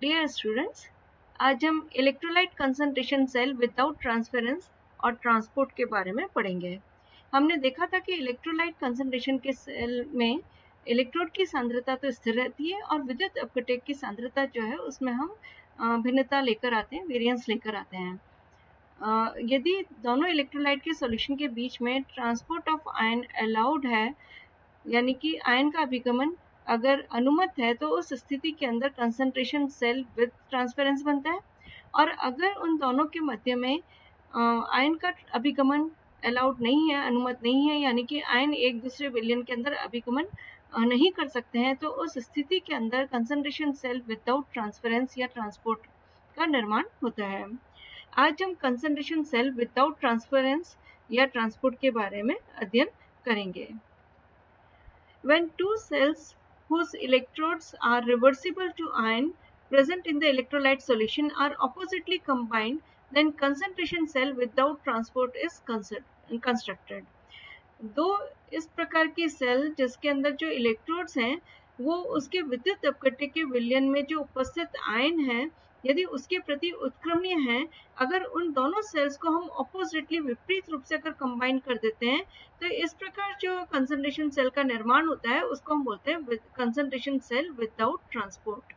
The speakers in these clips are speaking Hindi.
डियर स्टूडेंट्स, आज हम electrolyte concentration cell without transference और ट्रांसपोर्ट के बारे में पढ़ेंगे। हमने देखा था कि इलेक्ट्रोलाइट कंसंट्रेशन के सेल में इलेक्ट्रोड की सांद्रता तो स्थिर रहती है और विद्युत अपघटक की सांद्रता जो है उसमें हम भिन्नता लेकर आते हैं, वेरिएंस लेकर आते हैं। यदि दोनों इलेक्ट्रोलाइट के सॉल्यूशन के बीच में ट्रांसपोर्ट ऑफ आयन अलाउड है, यानी कि आयन का अभिगमन अगर अनुमत है, तो उस स्थिति के अंदर कंसंट्रेशन सेल विद ट्रांसफरेंस बनता है। और अगर उन दोनों के मध्य में आयन का अभिगमन अलाउड नहीं है, अनुमत नहीं है, यानी कि आयन एक दूसरे विलयन के अंदर अभिगमन नहीं कर सकते हैं, तो उस स्थिति के अंदर कंसंट्रेशन सेल विदाउट ट्रांसफरेंस या ट्रांसपोर्ट का निर्माण होता है। आज हम कंसंट्रेशन सेल विदाउट ट्रांसफरेंस या ट्रांसपोर्ट के बारे में अध्ययन करेंगे। When two cells whose electrodes are reversible to ion present in the electrolyte solution are oppositely combined, then concentration cell without transport is constructed. दो इस प्रकार की सेल जिसके अंदर जो इलेक्ट्रोड्स हैं वो उसके विद्युत अपघटक के विलयन में जो उपस्थित आयन है, यदि उसके प्रति उत्क्रमणीय है, अगर उन दोनों सेल्स को हम ऑपोजिटली विपरीत रूप से अगर कंबाइन कर देते हैं, तो इस प्रकार जो कंसंट्रेशन सेल का निर्माण होता है उसको हम बोलते हैं कंसंट्रेशन सेल विदाउट ट्रांसपोर्ट।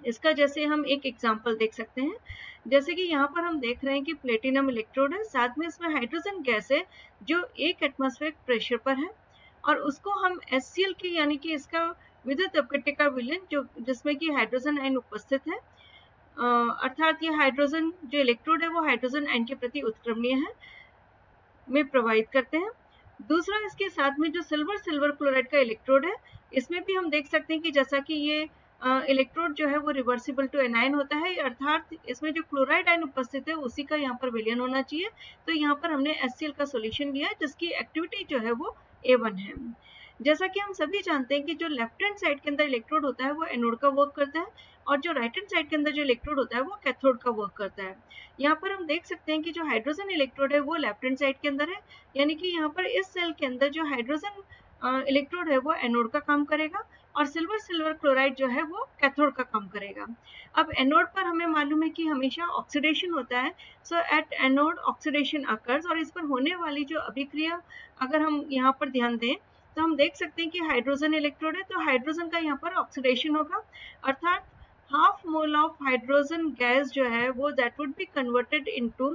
इसका जैसे हम एक एग्जांपल देख सकते हैं, जैसे कि यहाँ पर हम देख रहे हैं कि प्लेटिनम इलेक्ट्रोड है, साथ में इसमें हाइड्रोजन गैस है जो 1 एटमॉस्फेरिक प्रेशर पर है, और उसको हम HCl की यानी कि इसका विद्युत अपघटक का विलयन जो जिसमें कि हाइड्रोजन आयन उपस्थित है, अर्थात ये हाइड्रोजन जो इलेक्ट्रोड है वो हाइड्रोजन आयन के प्रति उत्क्रमणीय है में प्रभावित करते हैं। दूसरा, इसके साथ में जो सिल्वर क्लोराइड का इलेक्ट्रोड है, इसमें भी हम देख सकते हैं कि जैसा कि ये इलेक्ट्रोड जो है वो रिवर्सिबल टू एनायन होता है, अर्थात इसमें जो क्लोराइड आयन उपस्थित है उसी का यहाँ पर विलयन होना चाहिए। तो यहाँ पर हमने HCl का सॉल्यूशन लिया है जिसकी एक्टिविटी जो है वो A1 है। जैसा कि हम सभी जानते हैं कि जो लेफ्ट हैंड साइड के अंदर इलेक्ट्रोड होता है वो एनोड का वर्क करता है, और जो राइट हैंड साइड के अंदर जो इलेक्ट्रोड होता है वो कैथोड का वर्क करता है। यहाँ पर हम देख सकते हैं कि जो हाइड्रोजन इलेक्ट्रोड है वो लेफ्ट हैंड साइड के अंदर है, यानी कि यहाँ पर इस सेल के अंदर जो हाइड्रोजन इलेक्ट्रोड है वो एनोड का काम करेगा, और सिल्वर क्लोराइड जो है वो कैथोड का काम करेगा। अब एनोड पर हमें मालूम है कि हमेशा ऑक्सीडेशन होता है, सो एट एनोड ऑक्सीडेशन अकर्स, और इस पर होने वाली जो अभिक्रिया अगर हम यहाँ पर ध्यान दें तो हम देख सकते हैं कि हाइड्रोजन इलेक्ट्रोड है, तो हाइड्रोजन का यहाँ पर ऑक्सीडेशन होगा, अर्थात half mole of hydrogen gas जो है वो that would be converted into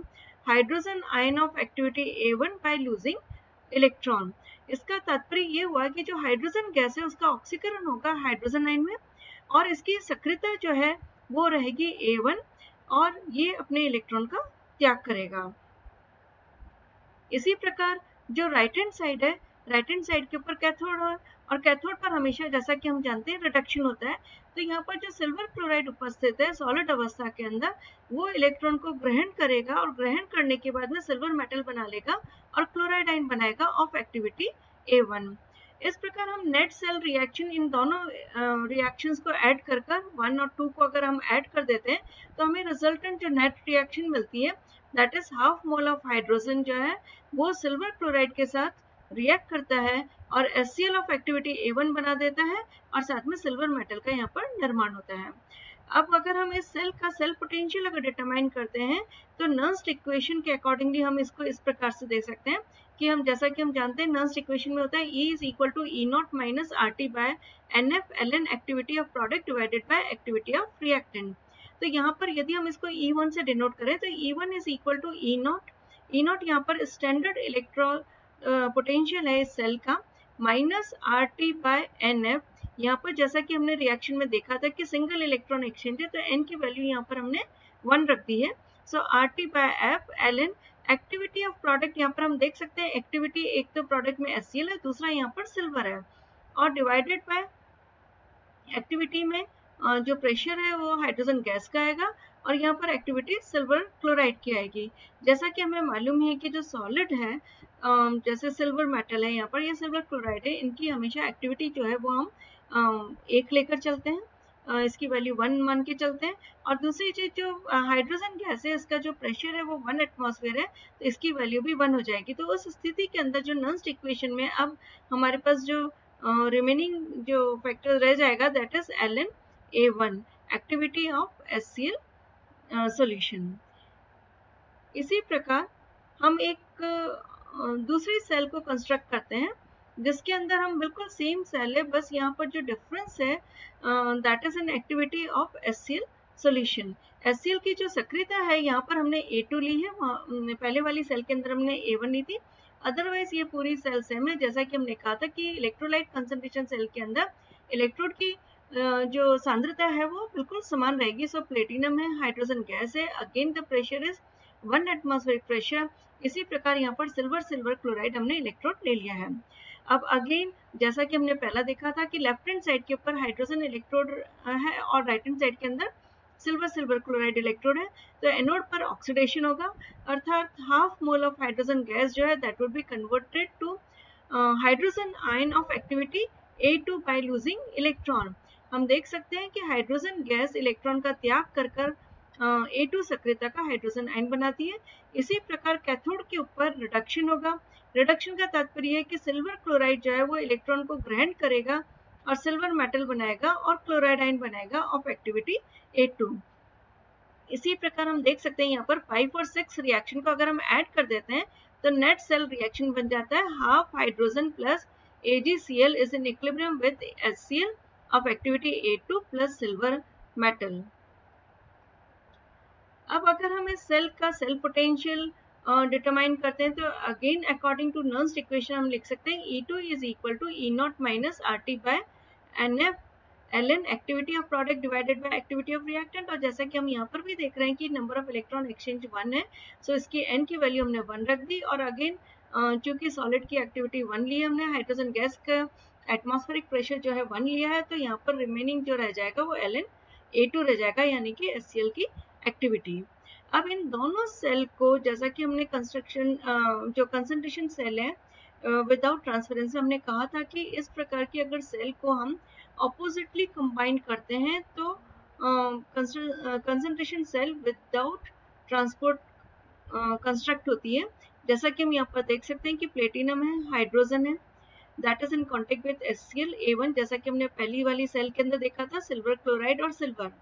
hydrogen ion of activity A1 bye losing electron. इसका तात्पर्य ये हुआ कि जो हाइड्रोजन गैस है उसका ऑक्सीकरण होगा हाइड्रोजन आयन में, और इसकी सक्रियता जो है वो रहेगी A1, और ये अपने इलेक्ट्रॉन का त्याग करेगा। इसी प्रकार जो राइट हैंड साइड है, राइट हैंड साइड के ऊपर कैथोड है, और कैथोड पर हमेशा जैसा कि हम जानते हैं रिडक्शन होता है, तो यहाँ पर जो सिल्वर क्लोराइड उपस्थित है सॉलिड अवस्था के अंदर वो इलेक्ट्रॉन को ग्रहण करेगा, और ग्रहण करने के बाद में सिल्वर मेटल बना लेगा और क्लोराइड आयन बनाएगा ऑफ एक्टिविटी A1। इस प्रकार हम नेट सेल रिएक्शन इन दोनों रिएक्शंस को ऐड कर 1 और 2 को अगर हम ऐड कर देते हैं तो हमें रिजल्टेंट जो नेट रिएक्शन मिलती है that is half mole of hydrogen जो है वो सिल्वर क्लोराइड के साथ रिएक्ट करता है और HCl ऑफ एक्टिविटी A1 बना देता है, और साथ में सिल्वर मेटल का यहाँ पर निर्माण होता है। अब अगर हम इस सेल का सेल पोटेंशियल अगर डिटरमाइन करते हैं तो नर्स्ट इक्वेशन के अकॉर्डिंगली हम इसको इस प्रकार से देख सकते हैं कि हम जैसा कि हम जानते हैं नर्स्ट इक्वेशन में होता है E is equal to E0 minus RT by NF ln activity of product divided by activity of reactant. तो यहाँ पर यदि हम इसको E1 से डिनोट करें तो E1 is equal to E0 यहाँ पर स्टैंडर्ड इलेक्ट्रॉन पोटेंशियल है इस सेल का, माइनस RT बाय NF। यहाँ पर जैसा कि हमने रिएक्शन में देखा था कि सिंगल इलेक्ट्रॉन एक्सचेंज है, तो N की वैल्यू यहाँ पर हमने 1 रख दी है, so RT by F ln activity of product. यहाँ पर हम देख सकते हैं एक्टिविटी एक तो प्रोडक्ट में HCl है, दूसरा यहाँ पर सिल्वर है, और डिवाइडेड बाय एक्टिविटी में जो प्रेशर है वो हाइड्रोजन गैस का आएगा, और यहाँ पर एक्टिविटी सिल्वर क्लोराइड की आएगी। जैसा कि हमें मालूम है कि जो सॉलिड है जैसे सिल्वर मेटल है, यहाँ पर ये सिल्वर क्लोराइड है, इनकी हमेशा एक्टिविटी जो है वो हम 1 लेकर चलते हैं, इसकी वैल्यू 1 मान के चलते हैं। और दूसरी चीज जो हाइड्रोजन गैस है इसका जो प्रेशर है वो 1 एटमॉस्फेयर है, तो इसकी वैल्यू भी 1 हो जाएगी। तो उस स्थिति के अंदर जो नर्स्ट इक्वेशन में अब हमारे पास जो रिमेनिंग जो फैक्टर रह जाएगा that is ln A1, activity of HCl solution. इसी प्रकार हम एक दूसरी सेल को कंस्ट्रक्ट करते हैं जिसके अंदर हम बिल्कुल सेम सेल है, बस यहाँ पर जो डिफरेंस है that is an activity of HCl solution. HCl की जो सक्रियता है यहाँ पर हमने A2 ली है, पहले वाली सेल के अंदर हमने A1 ली थी। अदरवाइज ये पूरी सेल सेम है। जैसा कि हमने कहा था कि इलेक्ट्रोलाइट कंसंट्रेशन सेल के अंदर इलेक्ट्रोड की जो सांद्रता है वो बिल्कुल समान रहेगी। सो प्लेटिनम है, हाइड्रोजन गैस है, again the pressure is 1 atmospheric pressure. इसी प्रकार यहाँ पर सिल्वर क्लोराइड हमने इलेक्ट्रोड ले लिया है। अब अगेन जैसा कि हमने पहला देखा था कि लेफ्ट हैंड साइड के ऊपर हाइड्रोजन इलेक्ट्रोड है और राइट हैंड साइड के अंदर सिल्वर क्लोराइड इलेक्ट्रोड है, तो एनोड पर ऑक्सीडेशन होगा, अर्थात half mole of hydrogen gas जो है that will be converted to hydrogen ion of activity A2 by losing electron. हम देख सकते हैं कि हाइड्रोजन गैस इलेक्ट्रॉन का त्याग कर A2 सक्रियता का हाइड्रोजन आयन बनाती है। इसी प्रकार कैथोड के ऊपर रिडक्शन होगा। रिडक्शन का तात्पर्य है कि सिल्वर क्लोराइड जो है वो इलेक्ट्रॉन को ग्रहण करेगा और सिल्वर मेटल बनाएगा और क्लोराइड आयन बनाएगा ऑफ एक्टिविटी A2। इसी प्रकार हम देख सकते हैं यहाँ पर 5 और 6 रिएक्शन को अगर हम ऐड कर देते हैं तो नेट सेल रिएक्शन बन जाता है half hydrogen plus AgCl is in equilibrium with HCl of activity A2 plus silver metal. अब अगर हम इस सेल का सेल पोटेंशियल डिटरमाइन करते हैं तो again according to Nernst equation हम लिख सकते हैं E2 is equal to E0 minus RT by NF ln activity of product divided by activity of reactant. और जैसा कि हम यहाँ पर भी देख रहे हैं कि नंबर ऑफ इलेक्ट्रॉन एक्सचेंज 1 है, सो इसकी n की वैल्यू हमने 1 रख दी। और अगेन चूंकि सॉलिड की एक्टिविटी 1 ली हमने, हाइड्रोजन गैस का एटमॉस्फेरिक प्रेशर जो है 1 लिया है, तो यहाँ पर रिमेनिंग जो रह जाएगा वो ln A2 रह जाएगा, यानी कि HCl की एक्टिविटी। अब इन दोनों सेल को जैसा कि हमने कंस्ट्रक्शन जो कंसंट्रेशन सेल है विदाउट ट्रांसफरेंस, हमने कहा था कि इस प्रकार की अगर सेल को हम ऑपोजिटली कंबाइन करते हैं तो concentration cell without transport construct होती है। जैसा कि हम यहाँ पर देख सकते हैं कि प्लेटिनम है, हाइड्रोजन है, that is in contact with HCl A1, जैसा कि हमने पहली वाली सेल के अंदर देखा था, सिल्वर क्लोराइड और सिल्वर।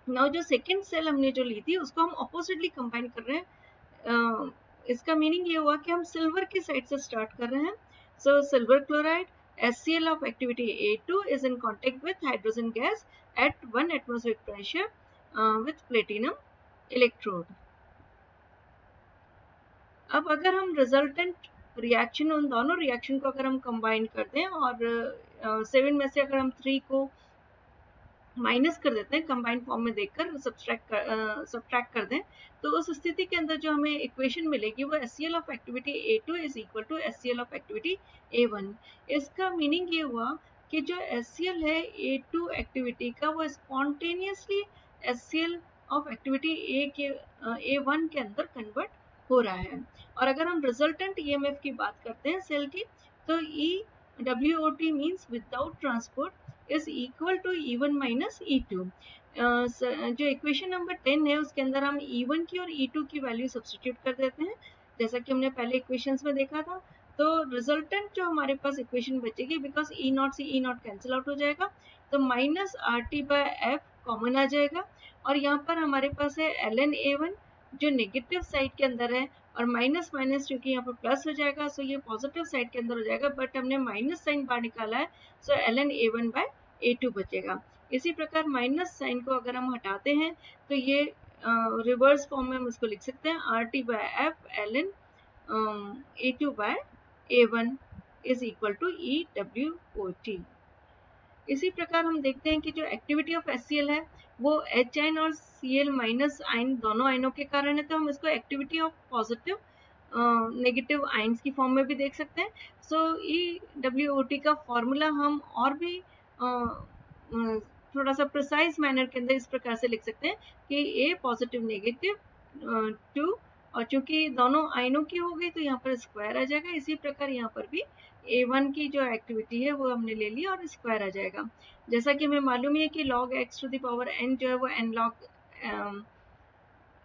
नाउ जो सेकेंड सेल हमने जो ली थी उसको हम ऑपोजिटली कंबाइन कर रहे हैं। इसका मीनिंग ये हुआ कि हम सिल्वर की साइड से स्टार्ट कर रहे हैं। So silver chloride HCl of activity A2 is in contact with hydrogen gas at 1 atmospheric pressure with platinum electrode. अब अगर हम रिजल्टेंट रिएक्शन, उन दोनों रिएक्शन को अगर हम कंबाइन कर दें और 7 में से अगर हम 3 को माइनस कर देते हैं, कंबाइंड फॉर्म में देखकर सब्ट्रैक्ट कर दें, तो उस स्थिति के अंदर जो हमें इक्वेशन मिलेगी वो HCl of activity A2 is equal to HCl of activity A1। इसका मीनिंग ये हुआ कि जो HCl है A2 एक्टिविटी का वो spontaneously HCl of activity A1 के अंदर कन्वर्ट हो रहा है। और अगर हम रिजल्टेंट EMF की बात करते हैं सेल की, तो EWOT means without transport is equal to E1 minus E2। जो इक्वेशन नंबर 10 है उसके अंदर हम E1 की और E2 की वैल्यू सब्स्टिट्यूट कर देते हैं, जैसा कि हमने पहले इक्वेशंस में देखा था। तो रिजल्टेंट जो हमारे पास इक्वेशन बचेगी, बिकॉज E0 से E0 कैंसिल आउट हो जाएगा, तो minus RT by F common आ जाएगा। और यहाँ पर हमारे पास है ln A1 जो नेगेटिव साइड के अंदर है, और माइनस माइनस क्योंकि यहाँ पर प्लस हो जाएगा, सो ये पॉजिटिव साइड के अंदर हो जाएगा, बट हमने माइनस साइन बाहर निकाला है, सो ln A1 बाय A2 बचेगा। इसी प्रकार माइनस साइन को अगर हम हटाते हैं तो ये रिवर्स फॉर्म में हम इसको लिख सकते हैं RT by F ln A2 by A1 is equal to EWOT। इसी प्रकार हम देखते हैं कि जो एक्टिविटी ऑफ HCl है वो H आयन और Cl माइनस आयन दोनों आयनों के कारण है, तो हम इसको activity of positive negative ions की फॉर्म में भी देख सकते हैं। सो EWOT का फॉर्मूला हम और भी थोड़ा सा प्रिसाइज मैनर के अंदर इस प्रकार से लिख सकते हैं कि A पॉजिटिव नेगेटिव 2, और चूंकि दोनों आयनों की हो गई तो यहाँ पर स्क्वायर आ जाएगा। इसी प्रकार यहाँ पर भी A1 की जो एक्टिविटी है वो हमने ले ली और स्क्वायर आ जाएगा। जैसा कि हमें मालूम है कि log x to the power n जो है वो n log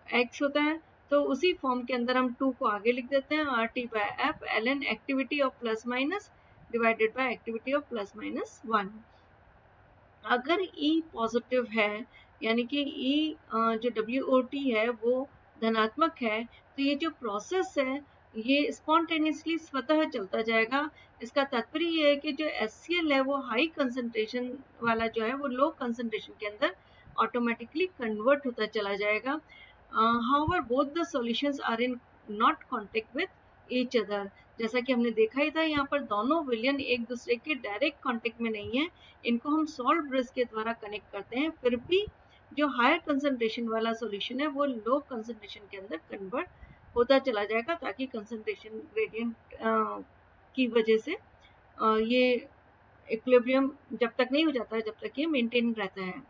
x होता है, तो उसी फॉर्म के अंदर हम 2 को आगे लिख देते हैं RT by F ln activity of plus minus divided by activity of plus minus 1। अगर E पॉजिटिव है, यानी कि E जो WOT है वो धनात्मक है, तो ये जो प्रोसेस है ये स्पॉन्टेनियसली स्वतः चलता जाएगा। इसका तात्पर्य ये है कि जो HCl है वो हाई कंसंट्रेशन वाला जो है वो लो कंसंट्रेशन के अंदर ऑटोमेटिकली कन्वर्ट होता चला जाएगा। However both the solutions are in not contact with each other. जैसा कि हमने देखा ही था, यहाँ पर दोनों विलयन एक दूसरे के डायरेक्ट कांटेक्ट में नहीं है, इनको हम सॉल्ट ब्रिज के द्वारा कनेक्ट करते हैं, फिर भी जो हायर कंसंट्रेशन वाला सॉल्यूशन है वो लो कंसंट्रेशन के अंदर कन्वर्ट होता चला जाएगा, ताकि कंसंट्रेशन ग्रेडियंट की वजह से ये इक्विलिब्रियम जब तक नहीं हो जाता है, जब तक ये मेंटेन रहता है,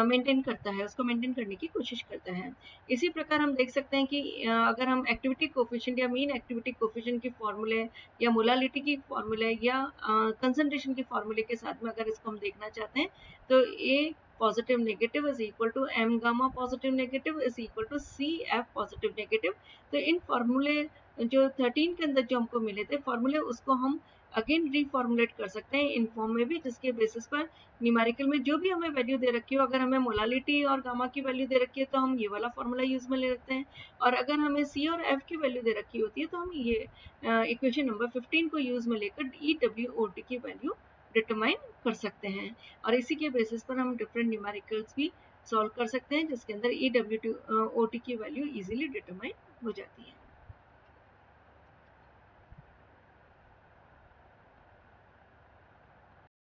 मेंटेन करता है, उसको मेंटेन करने की कोशिश करता है। इसी प्रकार हम देख सकते हैं कि अगर हम एक्टिविटी कोफिशिएंट या मीन एक्टिविटी कोफिशिएंट की फॉर्मूले या मोलालिटी की फॉर्मूले या कंसंट्रेशन की फॉर्मूले के साथ में अगर इसको हम देखना चाहते हैं, तो A positive negative is equal to M gamma positive negative is equal to C F positive negative. तो इन फॉर्मूले जो 13 के अंदर जो हमको मिले थे फॉर्मूले, उसको हम अगेन रीफॉर्मुलेट कर सकते हैं इन फॉर्म में भी, जिसके बेसिस पर न्यूमेरिकल में जो भी हमें वैल्यू दे रखी हो, अगर हमें मोलालिटी और गामा की वैल्यू दे रखी है तो हम ये वाला फॉर्मूला यूज में ले लेते हैं, और अगर हमें सी और एफ की वैल्यू दे रखी होती है तो हम ये इक्वेशन नंबर 15 को यूज में लेकर EWOT की वैल्यू डिटरमाइन कर सकते हैं, और इसी के बेसिस पर हम डिफरेंट न्यूमेरिकल्स भी सॉल्व कर सकते हैं, जिसके अंदर EWOT की वैल्यू इजीली डिटरमाइन हो जाती है।